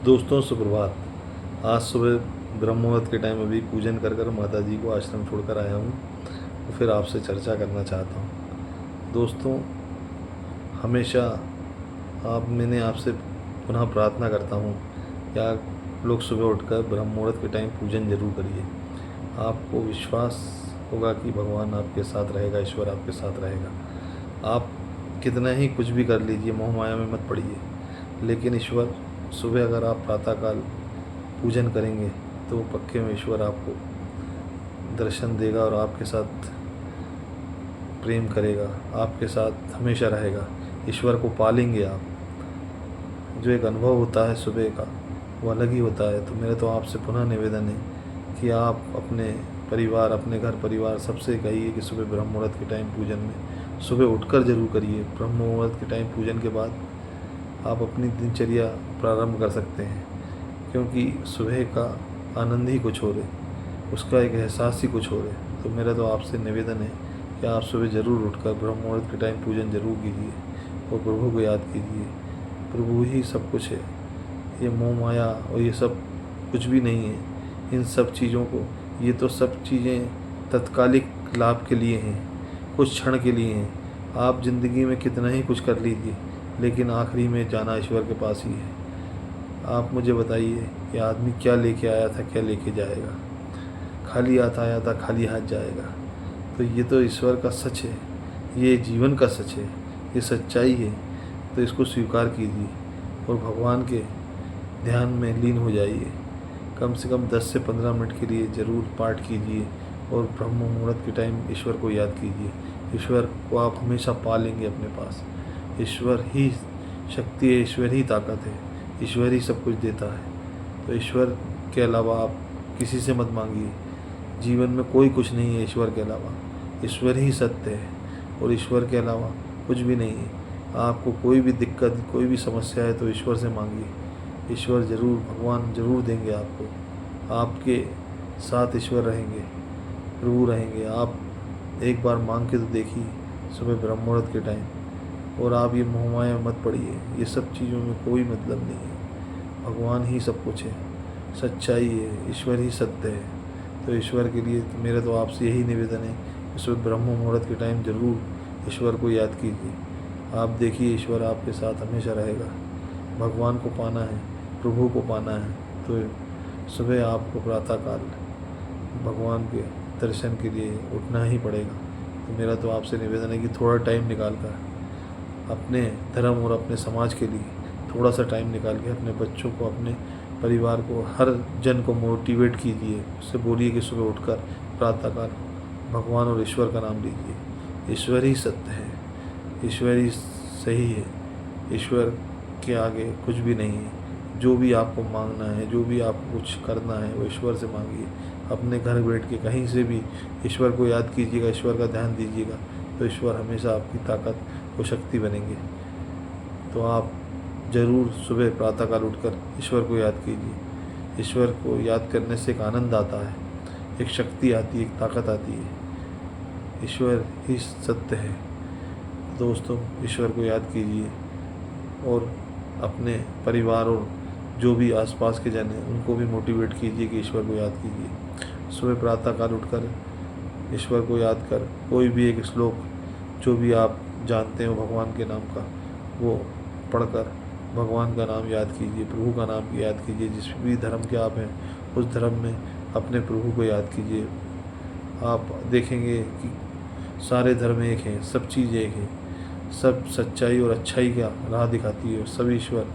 दोस्तों सुप्रभात। आज सुबह ब्रह्म मुहूर्त के टाइम अभी पूजन कर कर माता जी को आश्रम छोड़कर आया हूँ, तो फिर आपसे चर्चा करना चाहता हूँ। दोस्तों, हमेशा मैंने आपसे पुनः प्रार्थना करता हूँ कि आप लोग सुबह उठकर ब्रह्म मुहूर्त के टाइम पूजन जरूर करिए। आपको विश्वास होगा कि भगवान आपके साथ रहेगा, ईश्वर आपके साथ रहेगा। आप कितना ही कुछ भी कर लीजिए, मोह माया में मत पड़िए, लेकिन ईश्वर सुबह अगर आप प्रातःकाल पूजन करेंगे तो पक्के में ईश्वर आपको दर्शन देगा और आपके साथ प्रेम करेगा, आपके साथ हमेशा रहेगा। ईश्वर को पालेंगे आप। जो एक अनुभव होता है सुबह का, वो अलग ही होता है। तो मेरा तो आपसे पुनः निवेदन है कि आप अपने परिवार, अपने घर परिवार सबसे कहिए कि सुबह ब्रह्म मुहूर्त के टाइम पूजन में सुबह उठकर जरूर करिए। ब्रह्म मुहूर्त के टाइम पूजन के बाद आप अपनी दिनचर्या प्रारंभ कर सकते हैं, क्योंकि सुबह का आनंद ही कुछ और है, उसका एक एहसास ही कुछ और है। तो मेरा तो आपसे निवेदन है कि आप सुबह ज़रूर उठकर ब्रह्म मुहूर्त के टाइम पूजन जरूर कीजिए और प्रभु को याद कीजिए। प्रभु ही सब कुछ है। ये मोह माया और ये सब कुछ भी नहीं है। इन सब चीज़ों को, ये तो सब चीज़ें तत्कालिक लाभ के लिए हैं, कुछ क्षण के लिए हैं। आप ज़िंदगी में कितना ही कुछ कर लीजिए, लेकिन आखिरी में जाना ईश्वर के पास ही है। आप मुझे बताइए कि आदमी क्या लेके आया था, क्या लेके जाएगा? खाली हाथ आया था, खाली हाथ जाएगा। तो ये तो ईश्वर का सच है, ये जीवन का सच है, ये सच्चाई है। तो इसको स्वीकार कीजिए और भगवान के ध्यान में लीन हो जाइए। कम से कम 10 से 15 मिनट के लिए ज़रूर पाठ कीजिए और ब्रह्म मुहूर्त के टाइम ईश्वर को याद कीजिए। ईश्वर को आप हमेशा पालेंगे अपने पास। ईश्वर ही शक्ति है, ईश्वर ही ताकत है, ईश्वर ही सब कुछ देता है। तो ईश्वर के अलावा आप किसी से मत मांगिए। जीवन में कोई कुछ नहीं है ईश्वर के अलावा। ईश्वर ही सत्य है और ईश्वर के अलावा कुछ भी नहीं है। आपको कोई भी दिक्कत, कोई भी समस्या है तो ईश्वर से मांगिए। ईश्वर ज़रूर, भगवान ज़रूर देंगे आपको। आपके साथ ईश्वर रहेंगे, प्रभु रहेंगे। आप एक बार मांग के तो देखिए सुबह ब्रह्म मुहूर्त के टाइम। और आप ये मोह माया में मत पड़िए, ये सब चीज़ों में कोई मतलब नहीं है। भगवान ही सब कुछ है, सच्चाई है, ईश्वर ही सत्य है। तो ईश्वर के लिए तो मेरा तो आपसे यही निवेदन है कि सुबह ब्रह्म मुहूर्त के टाइम ज़रूर ईश्वर को याद कीजिए। आप देखिए ईश्वर आपके साथ हमेशा रहेगा। भगवान को पाना है, प्रभु को पाना है, तो सुबह आपको प्रातःकाल भगवान के दर्शन के लिए उठना ही पड़ेगा। तो मेरा तो आपसे निवेदन है कि थोड़ा टाइम निकाल कर अपने धर्म और अपने समाज के लिए थोड़ा सा टाइम निकाल के अपने बच्चों को, अपने परिवार को, हर जन को मोटिवेट कीजिए। उससे बोलिए कि सुबह उठकर प्रातःकाल भगवान और ईश्वर का नाम लीजिए। ईश्वर ही सत्य है, ईश्वर ही सही है। ईश्वर के आगे कुछ भी नहीं है। जो भी आपको मांगना है, जो भी आपको कुछ करना है, वो ईश्वर से मांगिए। अपने घर बैठ के कहीं से भी ईश्वर को याद कीजिएगा, ईश्वर का ध्यान दीजिएगा, तो ईश्वर हमेशा आपकी ताकत और शक्ति बनेंगे। तो आप ज़रूर सुबह प्रातःकाल उठकर ईश्वर को याद कीजिए। ईश्वर को याद करने से एक आनंद आता है, एक शक्ति आती है, एक ताकत आती है। ईश्वर ही सत्य है। दोस्तों, ईश्वर को याद कीजिए और अपने परिवार और जो भी आसपास के जन हैं उनको भी मोटिवेट कीजिए कि ईश्वर को याद कीजिए। सुबह प्रातःकाल उठकर ईश्वर को याद कर कोई भी एक श्लोक जो भी आप जानते हो भगवान के नाम का, वो पढ़कर भगवान का नाम याद कीजिए, प्रभु का नाम याद कीजिए। जिस भी धर्म के आप हैं उस धर्म में अपने प्रभु को याद कीजिए। आप देखेंगे कि सारे धर्म एक हैं, सब चीज़ एक है, सब सच्चाई और अच्छाई का राह दिखाती है। सब ईश्वर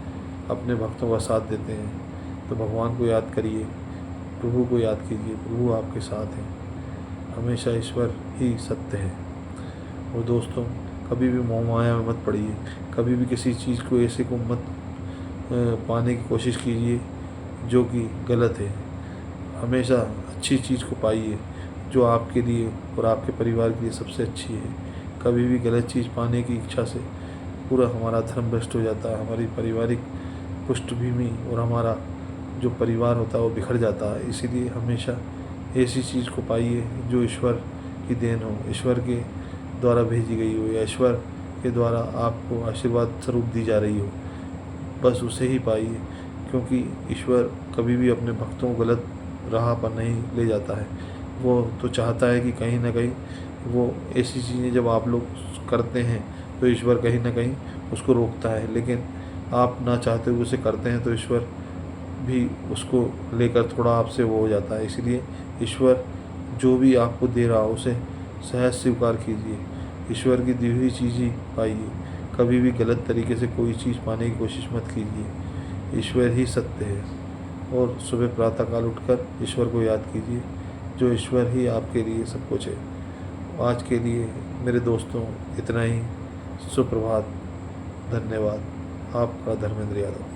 अपने भक्तों का साथ देते हैं। तो भगवान को याद करिए, प्रभु को याद कीजिए, प्रभु आपके साथ हैं। हमेशा ईश्वर ही सत्य है। और दोस्तों, कभी भी मोह माया में मत पड़िए। कभी भी किसी चीज़ को ऐसे को मत पाने की कोशिश कीजिए जो कि गलत है। हमेशा अच्छी चीज़ को पाइए जो आपके लिए और आपके परिवार के लिए सबसे अच्छी है। कभी भी गलत चीज़ पाने की इच्छा से पूरा हमारा धर्म भ्रष्ट हो जाता है, हमारी पारिवारिक पृष्ठभूमि और हमारा जो परिवार होता है वो बिखर जाता है। इसीलिए हमेशा ऐसी चीज़ को पाइए जो ईश्वर की देन हो, ईश्वर के द्वारा भेजी गई हो, या ईश्वर के द्वारा आपको आशीर्वाद स्वरूप दी जा रही हो। बस उसे ही पाइए। क्योंकि ईश्वर कभी भी अपने भक्तों को गलत राह पर नहीं ले जाता है। वो तो चाहता है कि कहीं न कहीं वो ऐसी चीज़ें जब आप लोग करते हैं तो ईश्वर कहीं न कहीं उसको रोकता है, लेकिन आप ना चाहते हुए उसे करते हैं तो ईश्वर भी उसको लेकर थोड़ा आपसे वो हो जाता है। इसलिए ईश्वर जो भी आपको दे रहा हो उसे सहज स्वीकार कीजिए। ईश्वर की दी हुई चीज़ ही पाइए। कभी भी गलत तरीके से कोई चीज़ पाने की कोशिश मत कीजिए। ईश्वर ही सत्य है। और सुबह प्रातःकाल उठकर ईश्वर को याद कीजिए, जो ईश्वर ही आपके लिए सब कुछ है। आज के लिए मेरे दोस्तों इतना ही। सुप्रभात। धन्यवाद। आपका धर्मेंद्र यादव।